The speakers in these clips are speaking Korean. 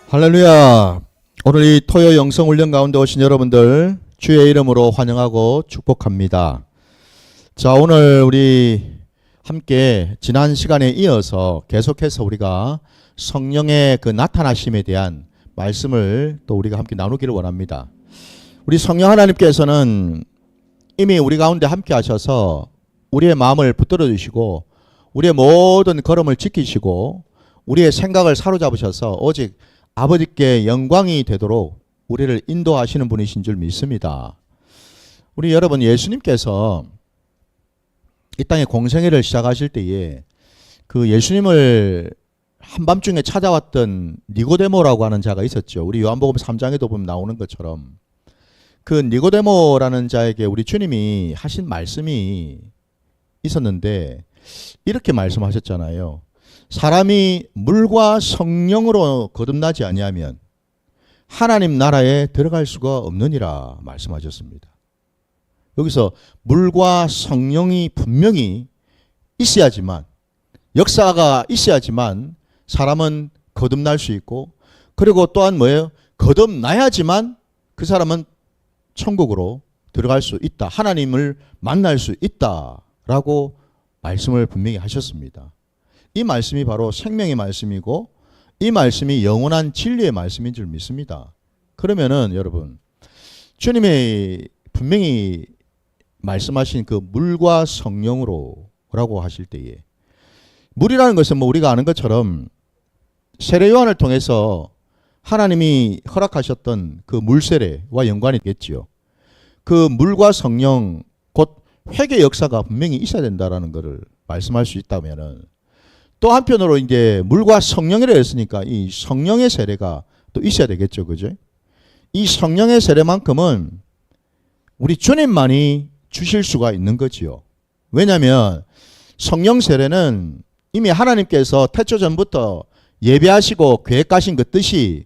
할렐루야. 오늘 이 토요 영성훈련 가운데 오신 여러분들 주의 이름으로 환영하고 축복합니다. 자, 오늘 우리 함께 지난 시간에 이어서 계속해서 우리가 성령의 그 나타나심에 대한 말씀을 또 우리가 함께 나누기를 원합니다. 우리 성령 하나님께서는 이미 우리 가운데 함께 하셔서 우리의 마음을 붙들어 주시고 우리의 모든 걸음을 지키시고 우리의 생각을 사로잡으셔서 오직 아버지께 영광이 되도록 우리를 인도하시는 분이신 줄 믿습니다. 우리 여러분, 예수님께서 이 땅에 공생애를 시작하실 때에 그 예수님을 한밤중에 찾아왔던 니고데모라고 하는 자가 있었죠. 우리 요한복음 3장에도 보면 나오는 것처럼 그 니고데모라는 자에게 우리 주님이 하신 말씀이 있었는데 이렇게 말씀하셨잖아요. 사람이 물과 성령으로 거듭나지 아니하면 하나님 나라에 들어갈 수가 없느니라 말씀하셨습니다. 여기서 물과 성령이 분명히 있어야지만, 역사가 있어야지만 사람은 거듭날 수 있고, 그리고 또한 뭐예요? 거듭나야지만 그 사람은 천국으로 들어갈 수 있다, 하나님을 만날 수 있다라고 말씀을 분명히 하셨습니다. 이 말씀이 바로 생명의 말씀이고 이 말씀이 영원한 진리의 말씀인 줄 믿습니다. 그러면은 여러분, 주님의 분명히 말씀하신 그 물과 성령으로 라고 하실 때에, 물이라는 것은 뭐 우리가 아는 것처럼 세례 요한을 통해서 하나님이 허락하셨던 그 물세례와 연관이 있겠지요. 그 물과 성령, 곧 회개 역사가 분명히 있어야 된다라는 것을 말씀할 수 있다면은, 또 한편으로 이제 물과 성령이라 했으니까 이 성령의 세례가 또 있어야 되겠죠. 그죠? 이 성령의 세례만큼은 우리 주님만이 주실 수가 있는 거지요. 왜냐하면 성령 세례는 이미 하나님께서 태초 전부터 예배하시고 계획하신 그 뜻이,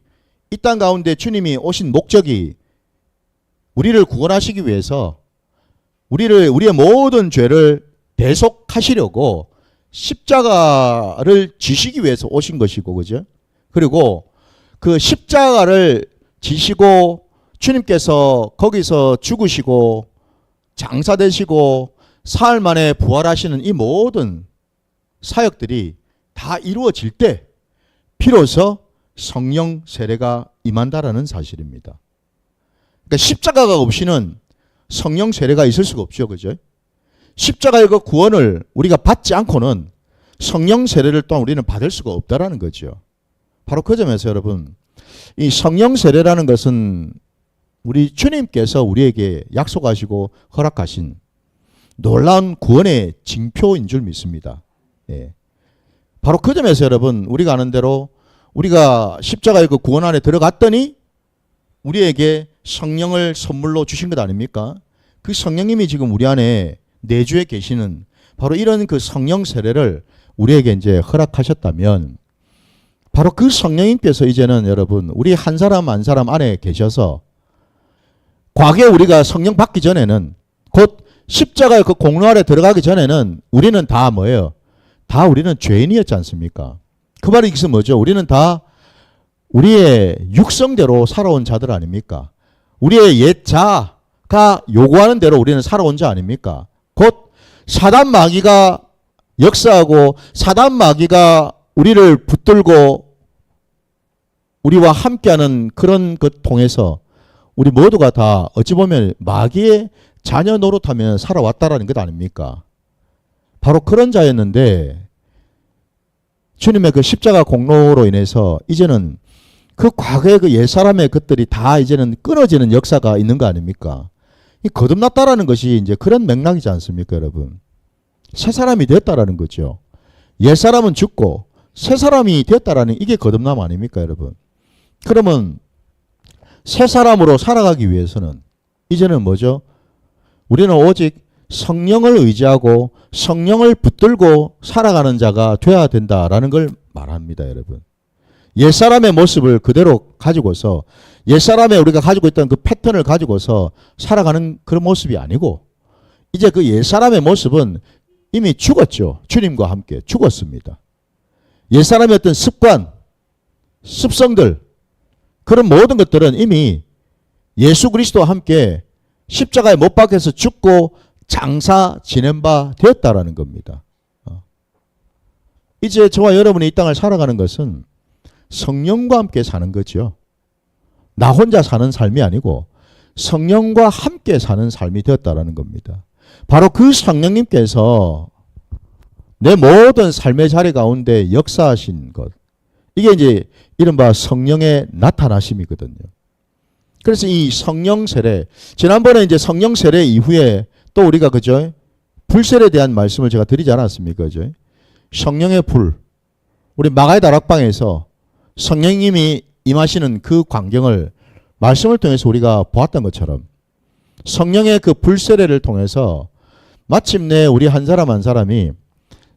이 땅 가운데 주님이 오신 목적이 우리를 구원하시기 위해서 우리의 모든 죄를 대속하시려고 십자가를 지시기 위해서 오신 것이고, 그죠? 그리고 그 십자가를 지시고 주님께서 거기서 죽으시고 장사되시고 사흘 만에 부활하시는 이 모든 사역들이 다 이루어질 때 비로소 성령 세례가 임한다라는 사실입니다. 그러니까 십자가가 없이는 성령 세례가 있을 수가 없죠. 그죠? 십자가의 그 구원을 우리가 받지 않고는 성령 세례를 또한 우리는 받을 수가 없다라는 거죠. 바로 그 점에서 여러분, 이 성령 세례라는 것은 우리 주님께서 우리에게 약속하시고 허락하신 놀라운 구원의 징표인 줄 믿습니다. 예. 바로 그 점에서 여러분, 우리가 아는 대로 우리가 십자가의 그 구원 안에 들어갔더니 우리에게 성령을 선물로 주신 것 아닙니까? 그 성령님이 지금 우리 안에 내주에 계시는 바로 이런 그 성령 세례를 우리에게 이제 허락하셨다면, 바로 그 성령님께서 이제는 여러분 우리 한 사람 한 사람 안에 계셔서, 과거에 우리가 성령 받기 전에는, 곧 십자가의 그 공로 아래 들어가기 전에는 우리는 다 뭐예요? 다 우리는 죄인이었지 않습니까? 그 말이 이것은 뭐죠? 우리는 다 우리의 육성대로 살아온 자들 아닙니까? 우리의 옛 자가 요구하는 대로 우리는 살아온 자 아닙니까? 곧 사단 마귀가 역사하고 사단 마귀가 우리를 붙들고 우리와 함께하는 그런 것 통해서 우리 모두가 다 어찌 보면 마귀의 자녀 노릇하며 살아왔다라는 것 아닙니까? 바로 그런 자였는데 주님의 그 십자가 공로로 인해서 이제는 그 과거의 그 옛사람의 것들이 다 이제는 끊어지는 역사가 있는 거 아닙니까? 이 거듭났다라는 것이 이제 그런 맥락이지 않습니까, 여러분? 새 사람이 됐다라는 거죠. 옛 사람은 죽고 새 사람이 됐다라는 이게 거듭남 아닙니까, 여러분? 그러면 새 사람으로 살아가기 위해서는 이제는 뭐죠? 우리는 오직 성령을 의지하고 성령을 붙들고 살아가는 자가 되어야 된다라는 걸 말합니다, 여러분. 옛사람의 모습을 그대로 가지고서, 옛사람에 우리가 가지고 있던 그 패턴을 가지고서 살아가는 그런 모습이 아니고, 이제 그 옛사람의 모습은 이미 죽었죠. 주님과 함께 죽었습니다. 옛사람의 어떤 습관, 습성들, 그런 모든 것들은 이미 예수 그리스도와 함께 십자가에 못 박혀서 죽고 장사 지낸 바 되었다라는 겁니다. 이제 저와 여러분이 이 땅을 살아가는 것은 성령과 함께 사는 거죠. 나 혼자 사는 삶이 아니고 성령과 함께 사는 삶이 되었다라는 겁니다. 바로 그 성령님께서 내 모든 삶의 자리 가운데 역사하신 것, 이게 이제 이른바 성령의 나타나심이거든요. 그래서 이 성령 세례, 지난번에 이제 성령 세례 이후에 또 우리가 그죠? 불세례에 대한 말씀을 제가 드리지 않았습니까? 그죠? 성령의 불, 우리 마가의 다락방에서 성령님이 임하시는 그 광경을 말씀을 통해서 우리가 보았던 것처럼 성령의 그 불세례를 통해서 마침내 우리 한 사람 한 사람이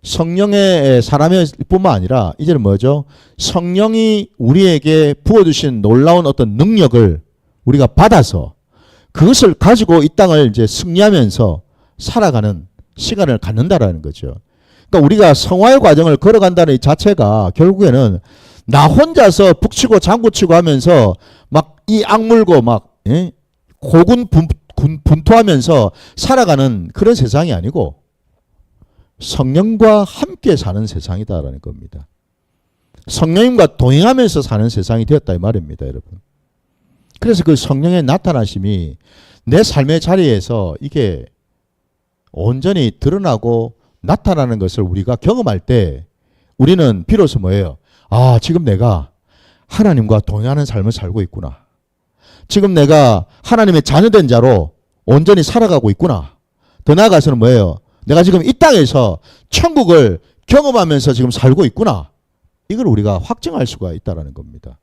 성령의 사람일 뿐만 아니라 이제는 뭐죠? 성령이 우리에게 부어주신 놀라운 어떤 능력을 우리가 받아서 그것을 가지고 이 땅을 이제 승리하면서 살아가는 시간을 갖는다라는 거죠. 그러니까 우리가 성화의 과정을 걸어간다는 이 자체가 결국에는 나 혼자서 북치고 장구치고 하면서 막 이 악물고 막 고군 분투하면서 살아가는 그런 세상이 아니고 성령과 함께 사는 세상이다라는 겁니다. 성령님과 동행하면서 사는 세상이 되었다 이 말입니다, 여러분. 그래서 그 성령의 나타나심이 내 삶의 자리에서 이게 온전히 드러나고 나타나는 것을 우리가 경험할 때 우리는 비로소 뭐예요? 아, 지금 내가 하나님과 동행하는 삶을 살고 있구나. 지금 내가 하나님의 자녀된 자로 온전히 살아가고 있구나. 더 나아가서는 뭐예요? 내가 지금 이 땅에서 천국을 경험하면서 지금 살고 있구나. 이걸 우리가 확증할 수가 있다는 겁니다.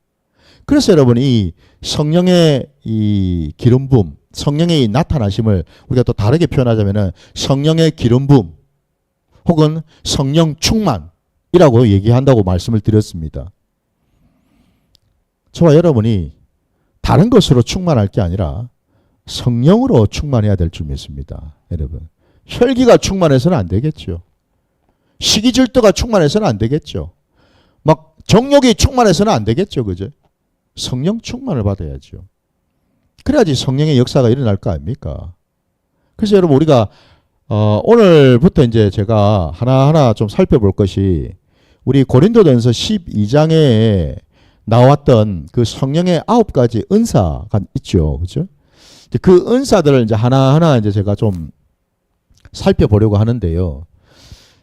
그래서 여러분 이 성령의 이 기름 부음, 성령의 이 나타나심을 우리가 또 다르게 표현하자면은 성령의 기름 부음 혹은 성령 충만이라고 얘기한다고 말씀을 드렸습니다. 저와 여러분이 다른 것으로 충만할 게 아니라 성령으로 충만해야 될 줄 믿습니다. 여러분. 혈기가 충만해서는 안 되겠죠. 시기질투가 충만해서는 안 되겠죠. 막 정욕이 충만해서는 안 되겠죠. 그죠? 성령 충만을 받아야죠. 그래야지 성령의 역사가 일어날 거 아닙니까? 그래서 여러분 우리가 오늘부터 이제 제가 하나하나 좀 살펴볼 것이 우리 고린도전서 12장에 나왔던 그 성령의 9가지 은사가 있죠. 그죠? 그 은사들을 이제 하나하나 이제 제가 좀 살펴보려고 하는데요.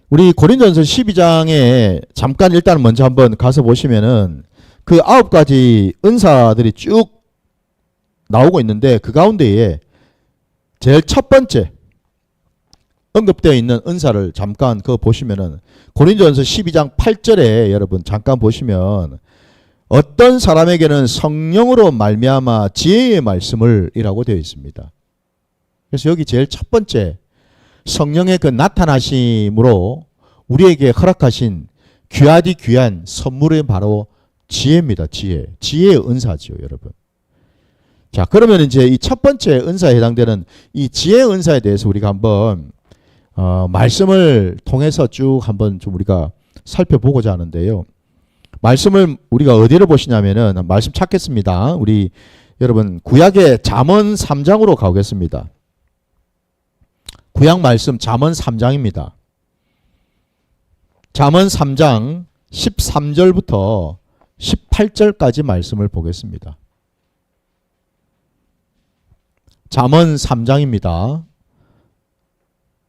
우리 고린도전서 12장에 잠깐 일단 먼저 한번 가서 보시면은 그 9가지 은사들이 쭉 나오고 있는데 그 가운데에 제일 첫 번째 언급되어 있는 은사를 잠깐 그거 보시면은 고린도전서 12장 8절에 여러분 잠깐 보시면 어떤 사람에게는 성령으로 말미암아 지혜의 말씀을 이라고 되어 있습니다. 그래서 여기 제일 첫 번째 성령의 그 나타나심으로 우리에게 허락하신 귀하디 귀한 선물이 바로 지혜입니다. 지혜의 은사죠, 여러분. 자, 그러면 이제 이 첫 번째 은사에 해당되는 이 지혜의 은사에 대해서 우리가 한번 말씀을 통해서 쭉 한번 좀 우리가 살펴보고자 하는데요. 말씀을 우리가 어디를 보시냐면은 말씀 찾겠습니다. 우리 여러분 구약의 잠언 3장으로 가겠습니다. 구약 말씀 잠언 3장입니다. 잠언 3장 13절부터 18절까지 말씀을 보겠습니다. 잠언 3장입니다.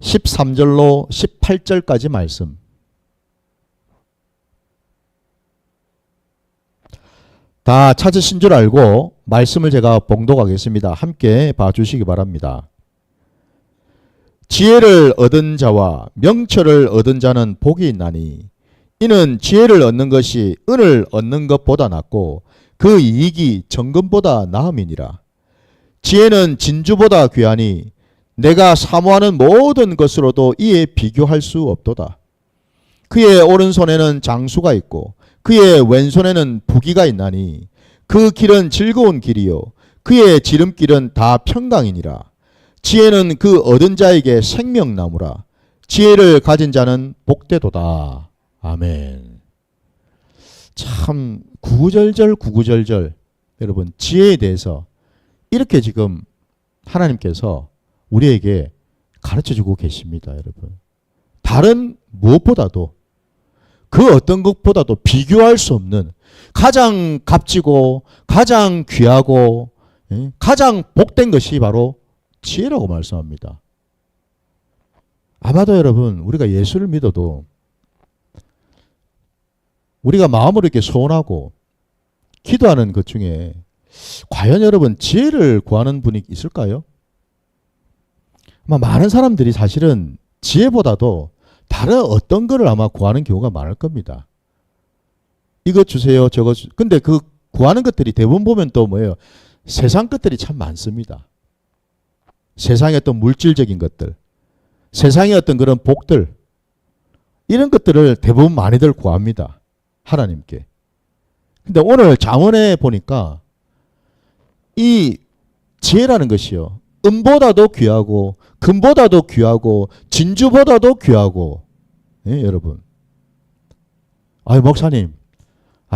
13절로 18절까지 말씀. 다 찾으신 줄 알고 말씀을 제가 봉독하겠습니다. 함께 봐주시기 바랍니다. 지혜를 얻은 자와 명철을 얻은 자는 복이 있나니 이는 지혜를 얻는 것이 은을 얻는 것보다 낫고 그 이익이 정금보다 나음이니라. 지혜는 진주보다 귀하니 내가 사모하는 모든 것으로도 이에 비교할 수 없도다. 그의 오른손에는 장수가 있고 그의 왼손에는 부기가 있나니 그 길은 즐거운 길이요 그의 지름길은 다 평강이니라. 지혜는 그 얻은 자에게 생명나무라. 지혜를 가진 자는 복되도다. 아멘. 참 구구절절 여러분 지혜에 대해서 이렇게 지금 하나님께서 우리에게 가르쳐주고 계십니다. 여러분 다른 무엇보다도 그 어떤 것보다도 비교할 수 없는 가장 값지고 가장 귀하고 가장 복된 것이 바로 지혜라고 말씀합니다. 아마도 여러분 우리가 예수를 믿어도 우리가 마음으로 이렇게 소원하고 기도하는 것 중에 과연 여러분 지혜를 구하는 분이 있을까요? 아마 많은 사람들이 사실은 지혜보다도 다른 어떤 거를 아마 구하는 경우가 많을 겁니다. 이것 주세요, 저것 주세요. 근데 그 구하는 것들이 대부분 보면 또 뭐예요? 세상 것들이 참 많습니다. 세상의 어떤 물질적인 것들, 세상의 어떤 그런 복들, 이런 것들을 대부분 많이들 구합니다. 하나님께. 근데 오늘 잠언에 보니까 이 지혜라는 것이요. 은보다도 귀하고 금보다도 귀하고 진주보다도 귀하고 여러분 목사님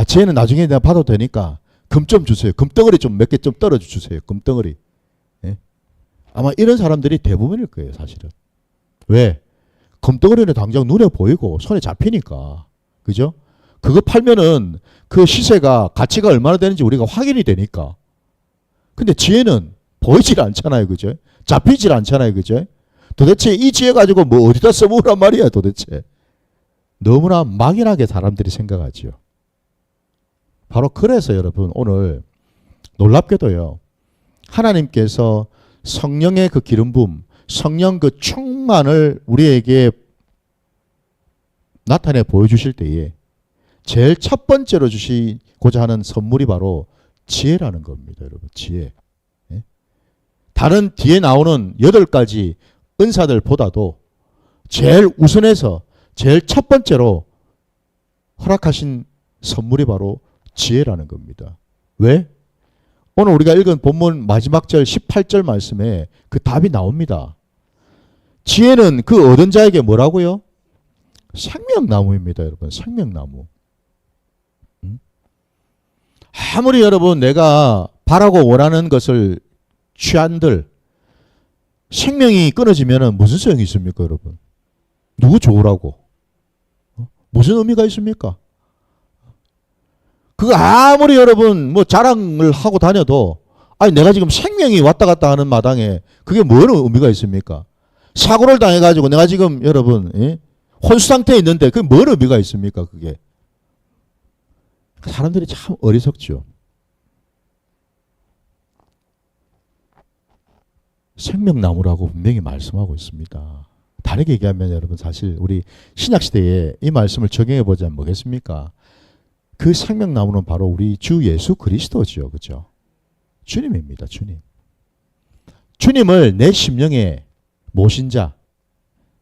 지혜는 나중에 내가 받아도 되니까 금 좀 주세요. 금덩어리 좀 몇 개 좀 떨어져 주세요. 금덩어리. 아마 이런 사람들이 대부분일 거예요. 사실은. 왜? 금덩어리는 당장 눈에 보이고 손에 잡히니까. 그죠? 그거 팔면은 그 시세가 가치가 얼마나 되는지 우리가 확인이 되니까. 근데 지혜는 보이질 않잖아요. 그죠? 잡히질 않잖아요. 그죠? 도대체 이 지혜 가지고 뭐 어디다 써먹으란 말이야 도대체. 너무나 막연하게 사람들이 생각하지요. 바로 그래서 여러분 오늘 놀랍게도요. 하나님께서 성령의 그 기름 부음, 성령 그 충만을 우리에게 나타내 보여주실 때에 제일 첫 번째로 주시고자 하는 선물이 바로 지혜라는 겁니다. 여러분 지혜. 다른 뒤에 나오는 8가지 은사들보다도 제일 우선해서 제일 첫 번째로 허락하신 선물이 바로 지혜라는 겁니다. 왜? 오늘 우리가 읽은 본문 마지막 절 18절 말씀에 그 답이 나옵니다. 지혜는 그 얻은 자에게 뭐라고요? 생명나무입니다. 여러분 생명나무. 아무리 여러분 내가 바라고 원하는 것을 취한들 생명이 끊어지면 무슨 소용이 있습니까? 여러분 누구 좋으라고? 무슨 의미가 있습니까? 그거 아무리 여러분 뭐 자랑을 하고 다녀도 내가 지금 생명이 왔다 갔다 하는 마당에 그게 뭐는 의미가 있습니까? 사고를 당해가지고 내가 지금 여러분 혼수 상태에 있는데 그게 뭔 의미가 있습니까? 그게 사람들이 참 어리석죠. 생명나무라고 분명히 말씀하고 있습니다. 다르게 얘기하면 여러분 사실 우리 신약시대에 이 말씀을 적용해 보자면 뭐겠습니까? 그 생명나무는 바로 우리 주 예수 그리스도죠. 그죠? 주님입니다. 주님. 주님을 내 심령에 모신 자,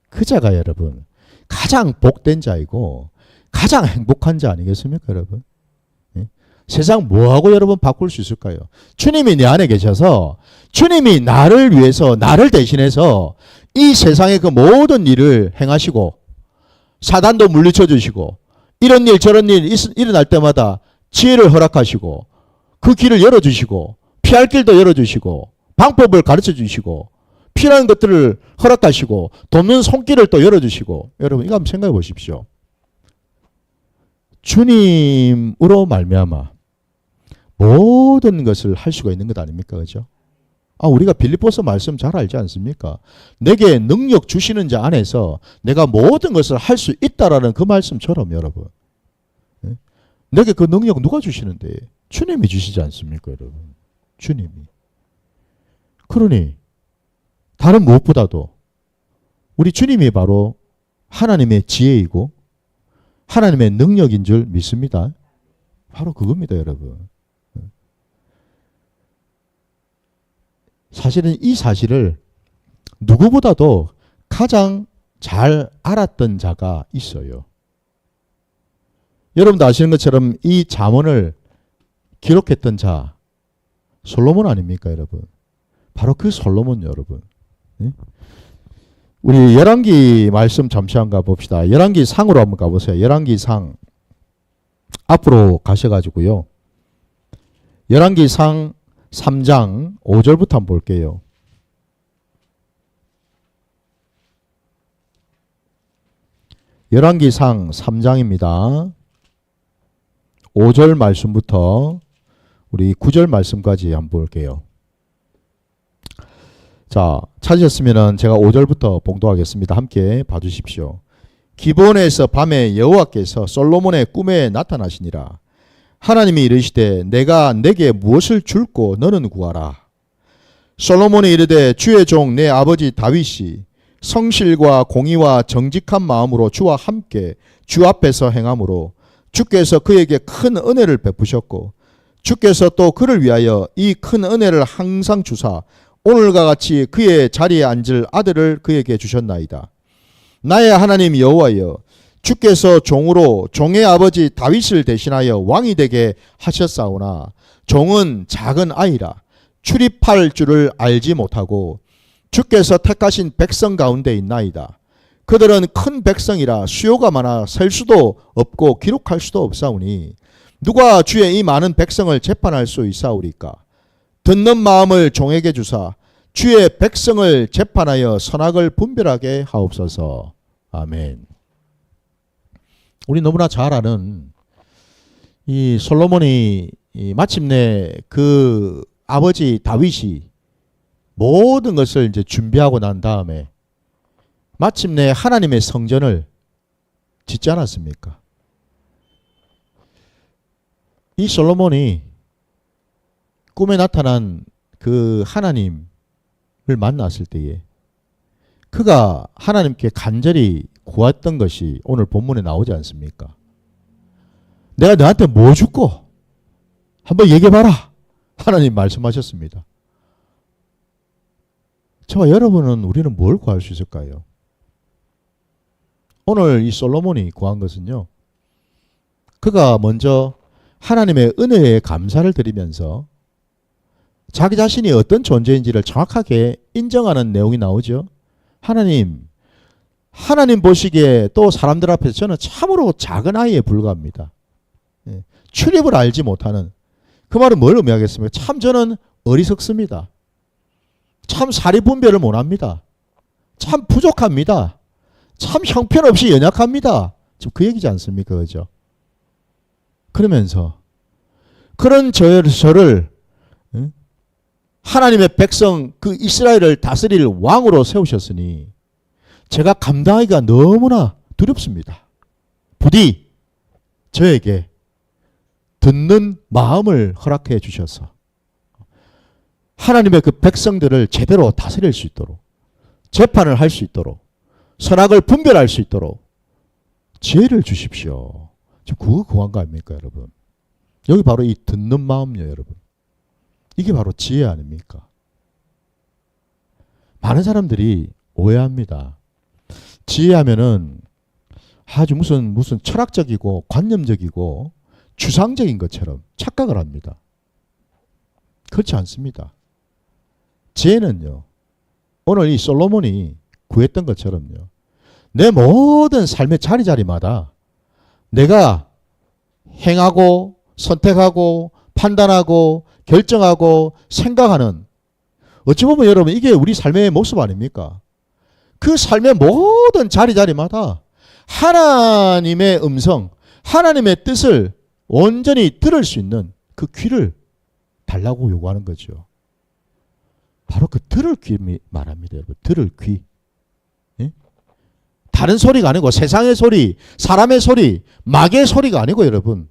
그 자가 여러분 가장 복된 자이고 가장 행복한 자 아니겠습니까? 여러분. 세상 뭐하고 여러분 바꿀 수 있을까요? 주님이 내 안에 계셔서 주님이 나를 위해서 나를 대신해서 이 세상의 그 모든 일을 행하시고 사단도 물리쳐 주시고 이런 일 저런 일 일어날 때마다 지혜를 허락하시고 그 길을 열어주시고 피할 길도 열어주시고 방법을 가르쳐 주시고 필요한 것들을 허락하시고 돕는 손길을 또 열어주시고 여러분 이거 한번 생각해 보십시오. 주님으로 말미암아 모든 것을 할 수가 있는 것 아닙니까? 그죠? 우리가 빌립보서 말씀 잘 알지 않습니까? 내게 능력 주시는 자 안에서 내가 모든 것을 할 수 있다라는 그 말씀처럼 여러분. 내게 그 능력 누가 주시는데? 주님이 주시지 않습니까? 여러분. 주님이. 그러니 다른 무엇보다도 우리 주님이 바로 하나님의 지혜이고 하나님의 능력인 줄 믿습니다. 바로 그겁니다, 여러분. 사실은 이 사실을 누구보다도 가장 잘 알았던 자가 있어요. 여러분도 아시는 것처럼 이 잠언을 기록했던 자 솔로몬 아닙니까, 여러분? 바로 그 솔로몬 여러분. 우리 열왕기 말씀 잠시 한번 가봅시다. 열왕기 상으로 한번 가보세요. 열왕기 상 앞으로 가셔가지고요. 열왕기상 3장 5절부터 한번 볼게요. 열왕기상 3장입니다. 5절 말씀부터 우리 9절 말씀까지 한번 볼게요. 자, 찾으셨으면 제가 5절부터 봉독하겠습니다. 함께 봐주십시오. 기브온에서 밤에 여호와께서 솔로몬의 꿈에 나타나시니라. 하나님이 이르시되 내가 내게 무엇을 줄고 너는 구하라. 솔로몬이 이르되 주의 종 내 아버지 다윗이 성실과 공의와 정직한 마음으로 주와 함께 주 앞에서 행함으로 주께서 그에게 큰 은혜를 베푸셨고 주께서 또 그를 위하여 이 큰 은혜를 항상 주사 오늘과 같이 그의 자리에 앉을 아들을 그에게 주셨나이다. 나의 하나님 여호와여, 주께서 종으로 종의 아버지 다윗을 대신하여 왕이 되게 하셨사오나 종은 작은 아이라 출입할 줄을 알지 못하고 주께서 택하신 백성 가운데 있나이다. 그들은 큰 백성이라 수요가 많아 셀 수도 없고 기록할 수도 없사오니 누가 주의 이 많은 백성을 재판할 수 있사오리까? 듣는 마음을 종에게 주사 주의 백성을 재판하여 선악을 분별하게 하옵소서. 아멘. 우리 너무나 잘 아는 이 솔로몬이 마침내 그 아버지 다윗이 모든 것을 이제 준비하고 난 다음에 마침내 하나님의 성전을 짓지 않았습니까? 이 솔로몬이 꿈에 나타난 그 하나님을 만났을 때에 그가 하나님께 간절히 구했던 것이 오늘 본문에 나오지 않습니까? 내가 너한테 뭐 줄고 한번 얘기해봐라. 하나님 말씀하셨습니다. 저와 여러분은 우리는 뭘 구할 수 있을까요? 오늘 이 솔로몬이 구한 것은요, 그가 먼저 하나님의 은혜에 감사를 드리면서 자기 자신이 어떤 존재인지를 정확하게 인정하는 내용이 나오죠. 하나님 보시기에 또 사람들 앞에서 저는 참으로 작은 아이에 불과합니다. 출입을 알지 못하는, 그 말은 뭘 의미하겠습니까? 참 저는 어리석습니다. 참 사리 분별을 못합니다. 참 부족합니다. 참 형편없이 연약합니다. 지금 그 얘기지 않습니까? 그죠? 그러면서 그런 저를 하나님의 백성 그 이스라엘을 다스릴 왕으로 세우셨으니 제가 감당하기가 너무나 두렵습니다. 부디 저에게 듣는 마음을 허락해 주셔서 하나님의 그 백성들을 제대로 다스릴 수 있도록, 재판을 할 수 있도록, 선악을 분별할 수 있도록 지혜를 주십시오. 지금 그거 구한 거 아닙니까, 여러분? 여기 바로 이 듣는 마음요, 여러분. 이게 바로 지혜 아닙니까? 많은 사람들이 오해합니다. 지혜하면은 아주 무슨 철학적이고 관념적이고 추상적인 것처럼 착각을 합니다. 그렇지 않습니다. 지혜는요, 오늘 이 솔로몬이 구했던 것처럼요, 내 모든 삶의 자리자리마다 내가 행하고 선택하고 판단하고 결정하고 생각하는, 어찌 보면 여러분 이게 우리 삶의 모습 아닙니까? 그 삶의 모든 자리자리마다 하나님의 음성, 하나님의 뜻을 온전히 들을 수 있는 그 귀를 달라고 요구하는 거죠. 바로 그 들을 귀 말합니다, 여러분. 들을 귀. 예? 다른 소리가 아니고 세상의 소리, 사람의 소리, 마귀의 소리가 아니고 여러분,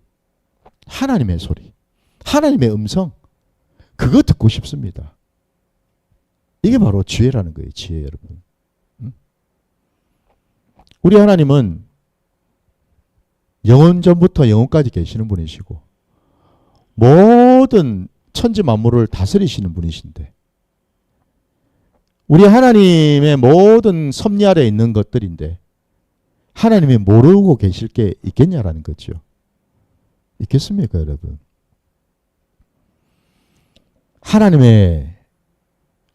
하나님의 소리, 하나님의 음성, 그거 듣고 싶습니다. 이게 바로 지혜라는 거예요. 지혜, 여러분. 우리 하나님은 영원 전부터 영원까지 계시는 분이시고 모든 천지 만물을 다스리시는 분이신데, 우리 하나님의 모든 섭리 아래 있는 것들인데 하나님이 모르고 계실 게 있겠냐라는 거죠. 있겠습니까, 여러분? 하나님의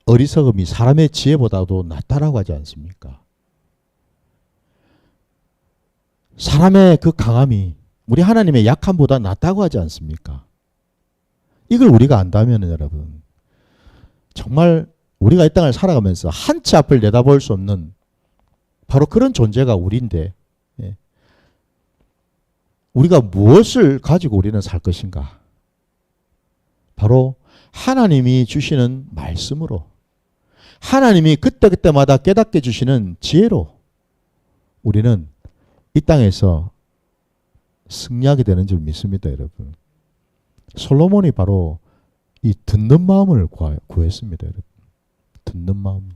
어리석음이 사람의 지혜보다도 낫다라고 하지 않습니까? 사람의 그 강함이 우리 하나님의 약함보다 낫다고 하지 않습니까? 이걸 우리가 안다면 여러분 정말 우리가 이 땅을 살아가면서 한 치 앞을 내다볼 수 없는 바로 그런 존재가 우리인데 예. 우리가 무엇을 가지고 우리는 살 것인가? 바로 하나님이 주시는 말씀으로 하나님이 그때그때마다 깨닫게 주시는 지혜로 우리는 이 땅에서 승리하게 되는 줄 믿습니다, 여러분. 솔로몬이 바로 이 듣는 마음을 구했습니다, 여러분. 듣는 마음.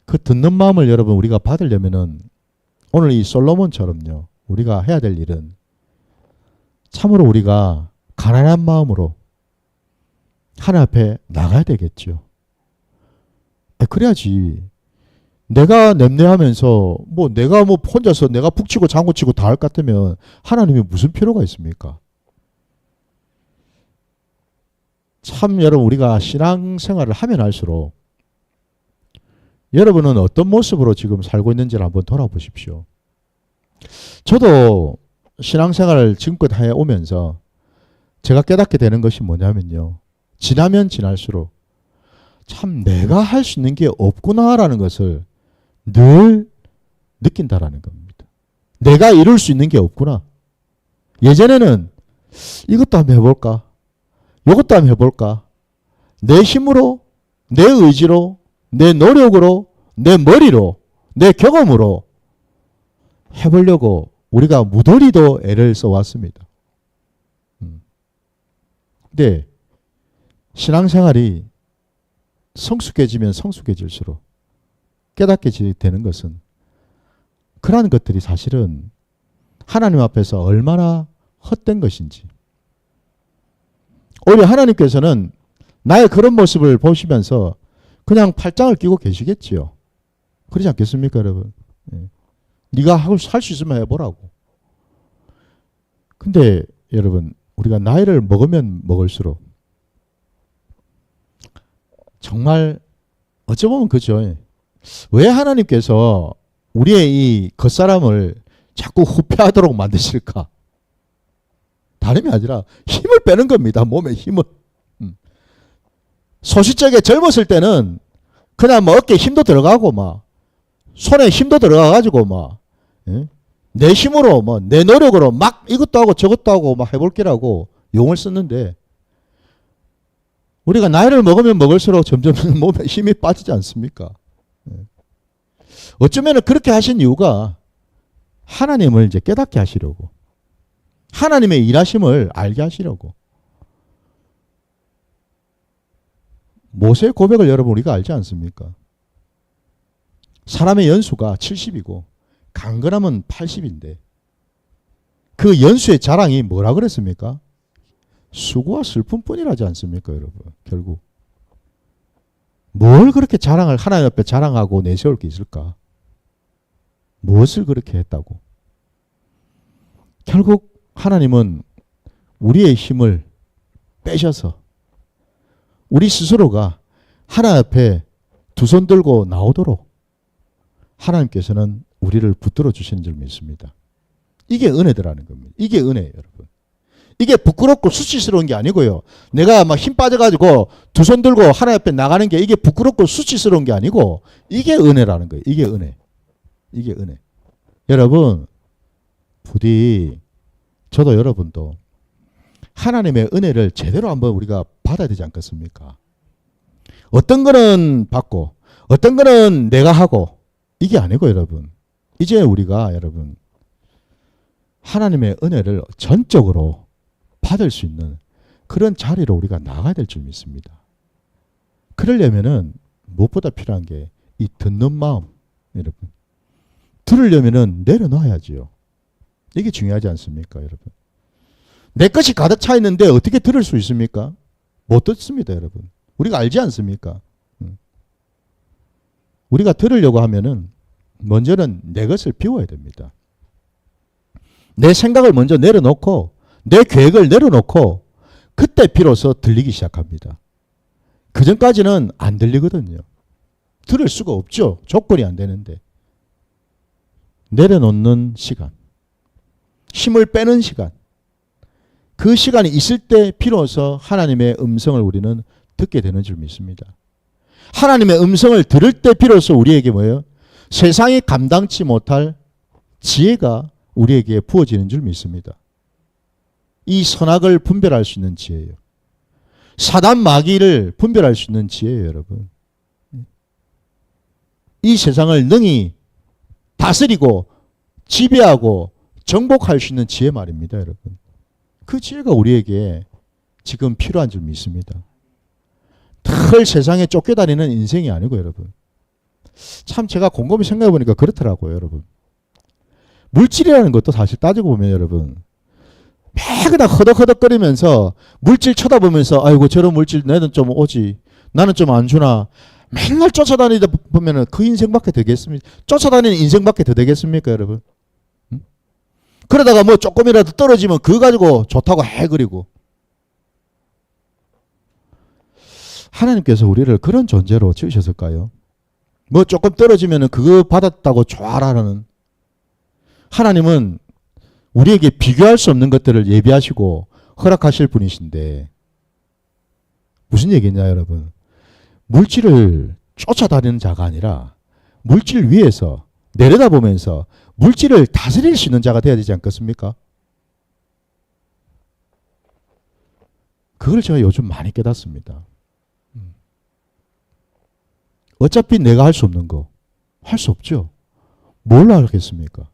그 듣는 마음을 여러분 우리가 받으려면은 오늘 이 솔로몬처럼요. 우리가 해야 될 일은 참으로 우리가 가난한 마음으로 하나님 앞에 나가야 되겠죠. 그래야지 내가 냄내하면서 내가 혼자서 내가 북치고 장구치고 다 할 것 같으면 하나님이 무슨 필요가 있습니까? 참 여러분 우리가 신앙생활을 하면 할수록 여러분은 어떤 모습으로 지금 살고 있는지를 한번 돌아보십시오. 저도 신앙생활을 지금껏 해오면서 제가 깨닫게 되는 것이 뭐냐면요. 지나면 지날수록 참 내가 할 수 있는 게 없구나라는 것을 늘 느낀다라는 겁니다. 내가 이룰 수 있는 게 없구나. 예전에는 이것도 한번 해볼까? 이것도 한번 해볼까? 내 힘으로, 내 의지로, 내 노력으로, 내 머리로, 내 경험으로 해보려고 우리가 무도리도 애를 써왔습니다. 근데 신앙생활이 성숙해지면 성숙해질수록 깨닫게 되는 것은 그러한 것들이 사실은 하나님 앞에서 얼마나 헛된 것인지 오히려 하나님께서는 나의 그런 모습을 보시면서 그냥 팔짱을 끼고 계시겠지요. 그러지 않겠습니까, 여러분? 네가 할 수 있으면 해보라고. 근데 여러분 우리가 나이를 먹으면 먹을수록 정말 어찌 보면 그죠. 왜 하나님께서 우리의 이 겉사람을 자꾸 후패하도록 만드실까? 다름이 아니라 힘을 빼는 겁니다. 몸에 힘을. 소시적에 젊었을 때는 그냥 어깨에 힘도 들어가고 손에 힘도 들어가가지고 내 힘으로 내 노력으로 막 이것도 하고 저것도 하고 해볼게라고 용을 썼는데 우리가 나이를 먹으면 먹을수록 점점 몸에 힘이 빠지지 않습니까? 어쩌면 그렇게 하신 이유가 하나님을 이제 깨닫게 하시려고 하나님의 일하심을 알게 하시려고. 모세의 고백을 여러분 우리가 알지 않습니까? 사람의 연수가 70이고 강건함은 80인데 그 연수의 자랑이 뭐라 그랬습니까? 수고와 슬픔뿐이라지 않습니까, 여러분? 결국 뭘 그렇게 자랑을 하나님 앞에 자랑하고 내세울 게 있을까? 무엇을 그렇게 했다고? 결국 하나님은 우리의 힘을 빼셔서 우리 스스로가 하나님 앞에 두 손 들고 나오도록 하나님께서는 우리를 붙들어 주시는 줄 믿습니다. 이게 은혜더라는 겁니다. 이게 은혜예요, 여러분. 이게 부끄럽고 수치스러운 게 아니고요. 내가 힘 빠져가지고 두 손 들고 하나님 앞에 나가는 게 이게 부끄럽고 수치스러운 게 아니고 이게 은혜라는 거예요. 이게 은혜. 이게 은혜. 여러분, 부디 저도 여러분도 하나님의 은혜를 제대로 한번 우리가 받아야 되지 않겠습니까? 어떤 거는 받고 어떤 거는 내가 하고 이게 아니고 여러분. 이제 우리가 여러분 하나님의 은혜를 전적으로 받을 수 있는 그런 자리로 우리가 나가야 될 줄 믿습니다. 그러려면은 무엇보다 필요한 게 이 듣는 마음, 여러분. 들으려면은 내려놔야지요. 이게 중요하지 않습니까, 여러분? 내 것이 가득 차 있는데 어떻게 들을 수 있습니까? 못 듣습니다, 여러분. 우리가 알지 않습니까? 우리가 들으려고 하면은 먼저는 내 것을 비워야 됩니다. 내 생각을 먼저 내려놓고 내 계획을 내려놓고 그때 비로소 들리기 시작합니다. 그 전까지는 안 들리거든요. 들을 수가 없죠. 조건이 안 되는데. 내려놓는 시간, 힘을 빼는 시간, 그 시간이 있을 때 비로소 하나님의 음성을 우리는 듣게 되는 줄 믿습니다. 하나님의 음성을 들을 때 비로소 우리에게 뭐예요? 세상이 감당치 못할 지혜가 우리에게 부어지는 줄 믿습니다. 이 선악을 분별할 수 있는 지혜예요. 사단 마귀를 분별할 수 있는 지혜예요, 여러분. 이 세상을 능히 다스리고 지배하고 정복할 수 있는 지혜 말입니다, 여러분. 그 지혜가 우리에게 지금 필요한 줄 믿습니다. 늘 세상에 쫓겨다니는 인생이 아니고, 여러분. 참 제가 곰곰이 생각해 보니까 그렇더라고요, 여러분. 물질이라는 것도 사실 따지고 보면 여러분, 매그다 허덕허덕거리면서 물질 쳐다보면서 아이고 저런 물질 내는 좀 오지, 나는 좀 안 주나, 맨날 쫓아다니다 보면은 그 인생밖에 되겠습니까? 쫓아다니는 인생밖에 더 되겠습니까, 여러분? 응? 그러다가 뭐 조금이라도 떨어지면 그거 가지고 좋다고 해그리고. 하나님께서 우리를 그런 존재로 지으셨을까요? 뭐 조금 떨어지면은 그거 받았다고 좋아라는. 하나님은 우리에게 비교할 수 없는 것들을 예비하시고 허락하실 분이신데 무슨 얘기냐, 여러분? 물질을 쫓아다니는 자가 아니라 물질 위에서 내려다보면서 물질을 다스릴 수 있는 자가 되어야 되지 않겠습니까? 그걸 제가 요즘 많이 깨닫습니다. 어차피 내가 할 수 없는 거 할 수 없죠. 뭘 하겠습니까?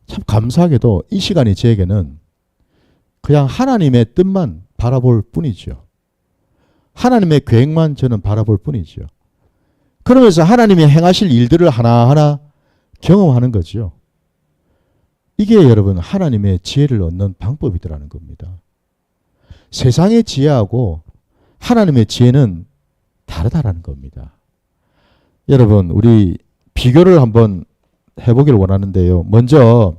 참 감사하게도 이 시간이 저에게는 그냥 하나님의 뜻만 바라볼 뿐이죠. 하나님의 계획만 저는 바라볼 뿐이죠. 그러면서 하나님이 행하실 일들을 하나하나 경험하는 거죠. 이게 여러분 하나님의 지혜를 얻는 방법이더라는 겁니다. 세상의 지혜하고 하나님의 지혜는 다르다라는 겁니다. 여러분 우리 비교를 한번 해보기를 원하는데요. 먼저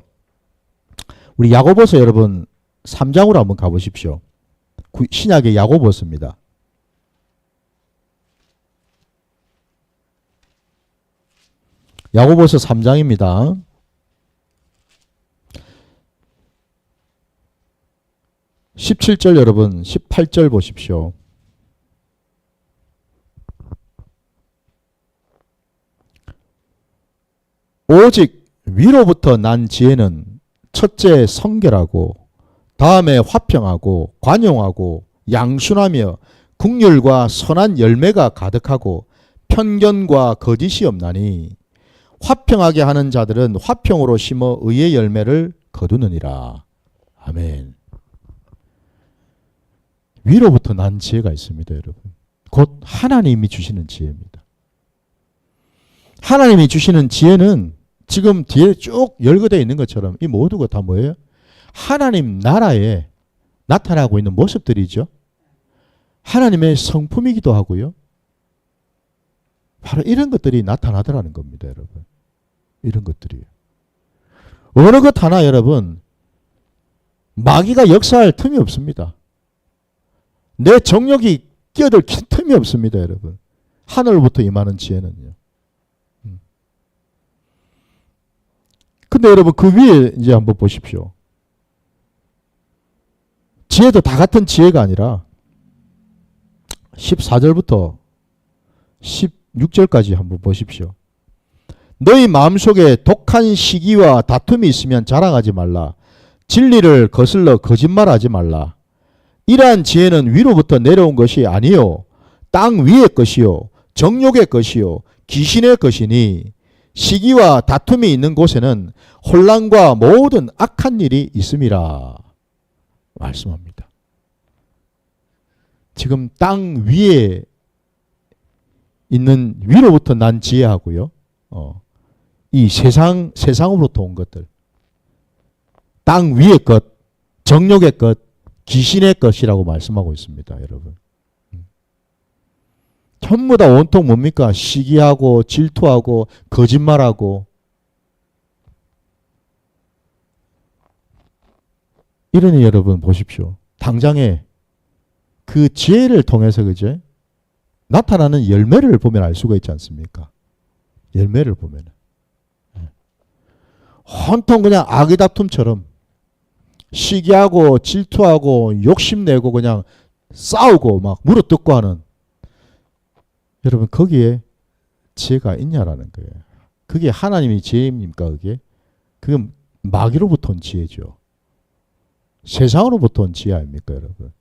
우리 야고보서 여러분 3장으로 한번 가보십시오. 신약의 야고보서입니다. 야고보서 3장입니다. (17절) 여러분 18절 보십시오. 오직 위로부터 난 지혜는 첫째 성결하고 다음에 화평하고 관용하고 양순하며 긍휼과 선한 열매가 가득하고 편견과 거짓이 없나니 화평하게 하는 자들은 화평으로 심어 의의 열매를 거두느니라. 아멘. 위로부터 난 지혜가 있습니다, 여러분. 곧 하나님이 주시는 지혜입니다. 하나님이 주시는 지혜는 지금 뒤에 쭉 열거되어 있는 것처럼 이 모두가 다 뭐예요? 하나님 나라에 나타나고 있는 모습들이죠. 하나님의 성품이기도 하고요. 바로 이런 것들이 나타나더라는 겁니다, 여러분. 이런 것들이요. 어느 것 하나 여러분 마귀가 역사할 틈이 없습니다. 내 정욕이 끼어들 틈이 없습니다, 여러분. 하늘부터 임하는 지혜는요. 근데 여러분 그 위에 이제 한번 보십시오. 지혜도 다 같은 지혜가 아니라 14절부터 16절까지 한번 보십시오. 너희 마음속에 독한 시기와 다툼이 있으면 자랑하지 말라. 진리를 거슬러 거짓말하지 말라. 이러한 지혜는 위로부터 내려온 것이 아니요 땅 위의 것이요 정욕의 것이요 귀신의 것이니 시기와 다툼이 있는 곳에는 혼란과 모든 악한 일이 있음이라 말씀합니다. 지금 땅 위에 있는 위로부터 난 지혜하고요. 이 세상으로부터 온 것들. 땅 위의 것, 정욕의 것, 귀신의 것이라고 말씀하고 있습니다, 여러분. 전부 다 온통 뭡니까? 시기하고 질투하고 거짓말하고 이러니 여러분 보십시오. 당장에 그 지혜를 통해서 그죠? 나타나는 열매를 보면 알 수가 있지 않습니까? 열매를 보면 온통 그냥 악의 다툼처럼 시기하고 질투하고 욕심내고 그냥 싸우고 막 물어뜯고 하는, 여러분 거기에 지혜가 있냐라는 거예요. 그게 하나님의 지혜입니까? 그게 마귀로부터 온 지혜죠. 세상으로부터 온 지혜 아닙니까, 여러분?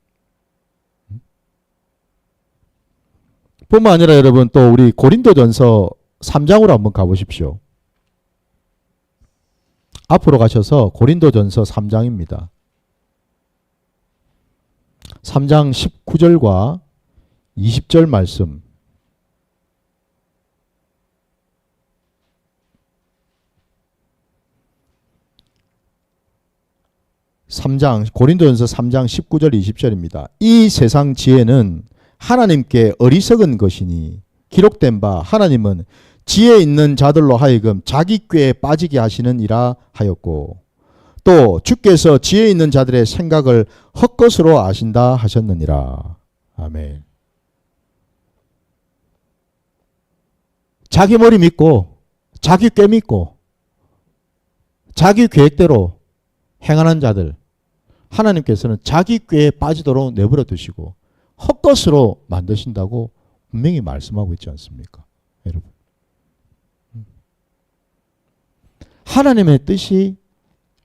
뿐만 아니라 여러분 또 우리 고린도전서 3장으로 한번 가보십시오. 앞으로 가셔서 고린도전서 3장입니다. 3장 19절과 20절 말씀. 고린도전서 3장 19절 20절입니다. 이 세상 지혜는 하나님께 어리석은 것이니 기록된 바 하나님은 지혜 있는 자들로 하여금 자기 꾀에 빠지게 하시느니라 하였고, 또 주께서 지혜 있는 자들의 생각을 헛것으로 아신다 하셨느니라. 아멘. 자기 머리 믿고 자기 꾀 믿고 자기 계획대로 행하는 자들, 하나님께서는 자기 꾀에 빠지도록 내버려 두시고 헛것으로 만드신다고 분명히 말씀하고 있지 않습니까? 여러분, 하나님의 뜻이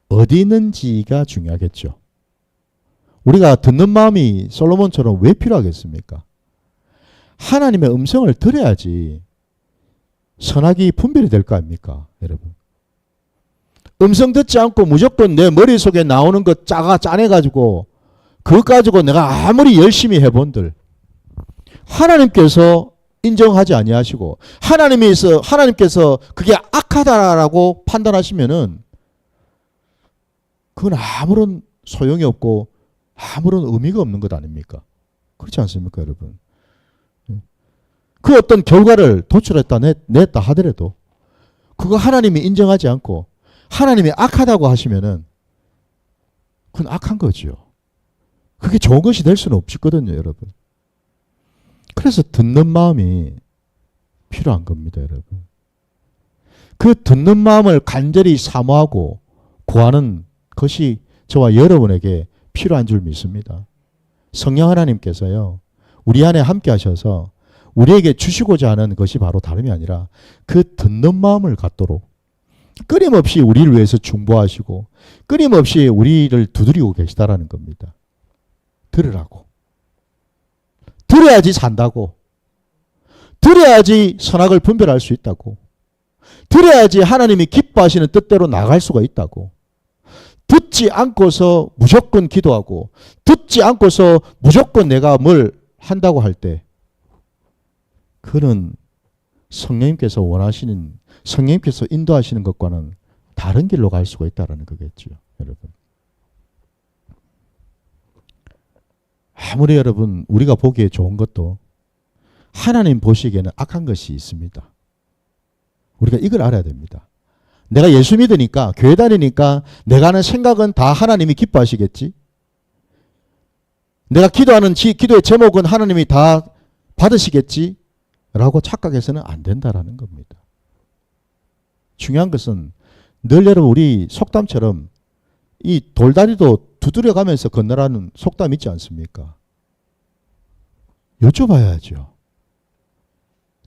어디 있는지가 중요하겠죠. 우리가 듣는 마음이 솔로몬처럼 왜 필요하겠습니까? 하나님의 음성을 들어야지 선악이 분별이 될 거 아닙니까, 여러분? 음성 듣지 않고 무조건 내 머릿속에 나오는 것 짜내가지고 그것 가지고 내가 아무리 열심히 해본들 하나님께서 인정하지 아니하시고 하나님께서 그게 악하다라고 판단하시면은 그건 아무런 소용이 없고 아무런 의미가 없는 것 아닙니까? 그렇지 않습니까, 여러분? 그 어떤 결과를 도출했다 냈다 하더라도 그거 하나님이 인정하지 않고 하나님이 악하다고 하시면은 그건 악한 거죠. 그게 좋은 것이 될 수는 없거든요, 여러분. 그래서 듣는 마음이 필요한 겁니다, 여러분. 그 듣는 마음을 간절히 사모하고 구하는 것이 저와 여러분에게 필요한 줄 믿습니다. 성령 하나님께서요, 우리 안에 함께 하셔서 우리에게 주시고자 하는 것이 바로 다름이 아니라 그 듣는 마음을 갖도록 끊임없이 우리를 위해서 중보하시고 끊임없이 우리를 두드리고 계시다라는 겁니다. 들으라고. 들어야지 산다고. 들어야지 선악을 분별할 수 있다고. 들어야지 하나님이 기뻐하시는 뜻대로 나갈 수가 있다고. 듣지 않고서 무조건 기도하고 듣지 않고서 무조건 내가 뭘 한다고 할 때 그는 성령님께서 원하시는, 성령님께서 인도하시는 것과는 다른 길로 갈 수가 있다는 거겠죠, 여러분. 아무리 여러분 우리가 보기에 좋은 것도 하나님 보시기에는 악한 것이 있습니다. 우리가 이걸 알아야 됩니다. 내가 예수 믿으니까, 교회 다니니까 내가 하는 생각은 다 하나님이 기뻐하시겠지? 내가 기도하는 기도의 제목은 하나님이 다 받으시겠지? 라고 착각해서는 안 된다라는 겁니다. 중요한 것은 늘 여러분 우리 속담처럼 이 돌다리도 두드려가면서 건너라는 속담 있지 않습니까? 여쭤봐야죠.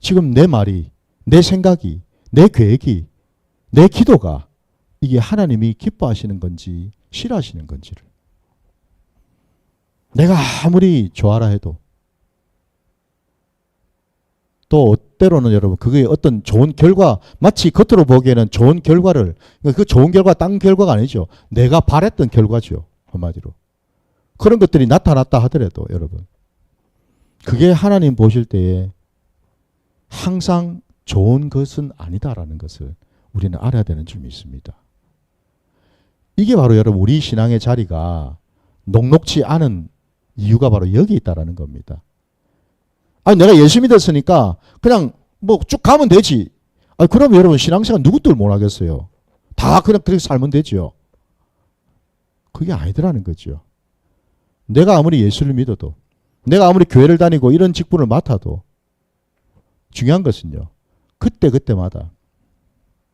지금 내 말이, 내 생각이, 내 계획이, 내 기도가 이게 하나님이 기뻐하시는 건지 싫어하시는 건지를. 내가 아무리 좋아라 해도 또 때로는 여러분 그게 어떤 좋은 결과, 마치 겉으로 보기에는 좋은 결과를, 그 좋은 결과 딴 결과가 아니죠. 내가 바랬던 결과죠, 한마디로. 그런 것들이 나타났다 하더라도 여러분 그게 하나님 보실 때에 항상 좋은 것은 아니다라는 것을 우리는 알아야 되는 줄 믿습니다. 이게 바로 여러분 우리 신앙의 자리가 녹록지 않은 이유가 바로 여기 있다라는 겁니다. 아니 내가 예수 믿었으니까 그냥 뭐 쭉 가면 되지. 아니 그럼 여러분 신앙생활 누구들 못 하겠어요. 다 그냥 그렇게 살면 되죠. 그게 아니더라는 거죠. 내가 아무리 예수를 믿어도, 내가 아무리 교회를 다니고 이런 직분을 맡아도 중요한 것은요, 그때마다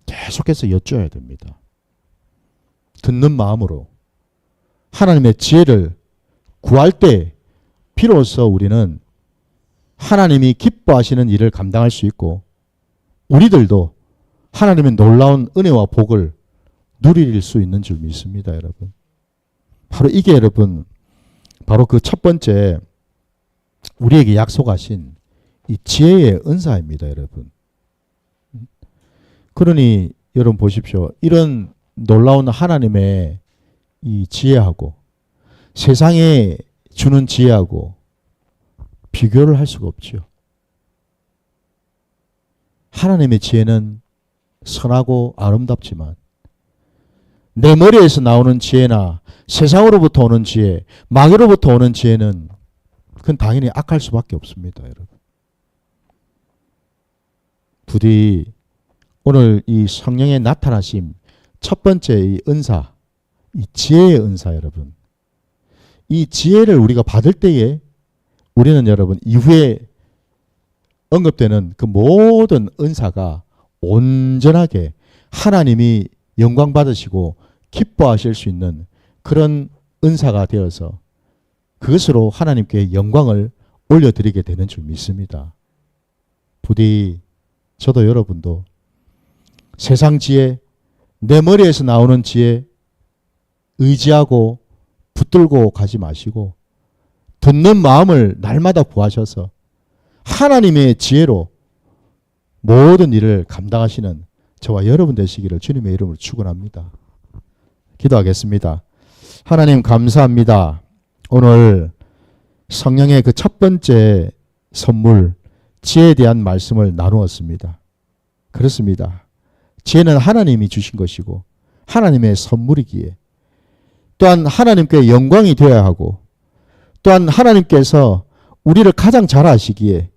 계속해서 여쭤야 됩니다. 듣는 마음으로, 하나님의 지혜를 구할 때 비로소 우리는 하나님이 기뻐하시는 일을 감당할 수 있고 우리들도 하나님의 놀라운 은혜와 복을 누릴 수 있는 줄 믿습니다, 여러분. 바로 이게 여러분, 바로 그 첫 번째 우리에게 약속하신 이 지혜의 은사입니다, 여러분. 그러니 여러분 보십시오. 이런 놀라운 하나님의 이 지혜하고 세상에 주는 지혜하고 비교를 할 수가 없죠. 하나님의 지혜는 선하고 아름답지만 내 머리에서 나오는 지혜나 세상으로부터 오는 지혜, 마귀로부터 오는 지혜는 그건 당연히 악할 수밖에 없습니다, 여러분. 부디 오늘 이 성령의 나타나심 첫 번째 이 은사, 이 지혜의 은사 여러분. 이 지혜를 우리가 받을 때에 우리는 여러분 이후에 언급되는 그 모든 은사가 온전하게 하나님이 영광 받으시고 기뻐하실 수 있는 그런 은사가 되어서 그것으로 하나님께 영광을 올려드리게 되는 줄 믿습니다. 부디 저도 여러분도 세상 지혜, 내 머리에서 나오는 지혜 의지하고 붙들고 가지 마시고 듣는 마음을 날마다 구하셔서 하나님의 지혜로 모든 일을 감당하시는 저와 여러분 되시기를 주님의 이름으로 축원합니다. 기도하겠습니다. 하나님 감사합니다. 오늘 성령의 그 첫 번째 선물 지혜에 대한 말씀을 나누었습니다. 그렇습니다. 지혜는 하나님이 주신 것이고 하나님의 선물이기에 또한 하나님께 영광이 되어야 하고 또한 하나님께서 우리를 가장 잘 아시기에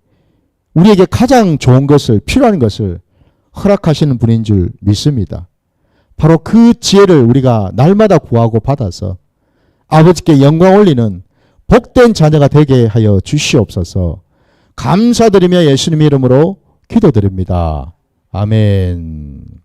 우리에게 가장 좋은 것을 필요한 것을 허락하시는 분인 줄 믿습니다. 바로 그 지혜를 우리가 날마다 구하고 받아서 아버지께 영광 올리는 복된 자녀가 되게 하여 주시옵소서. 감사드리며 예수님의 이름으로 기도드립니다. 아멘.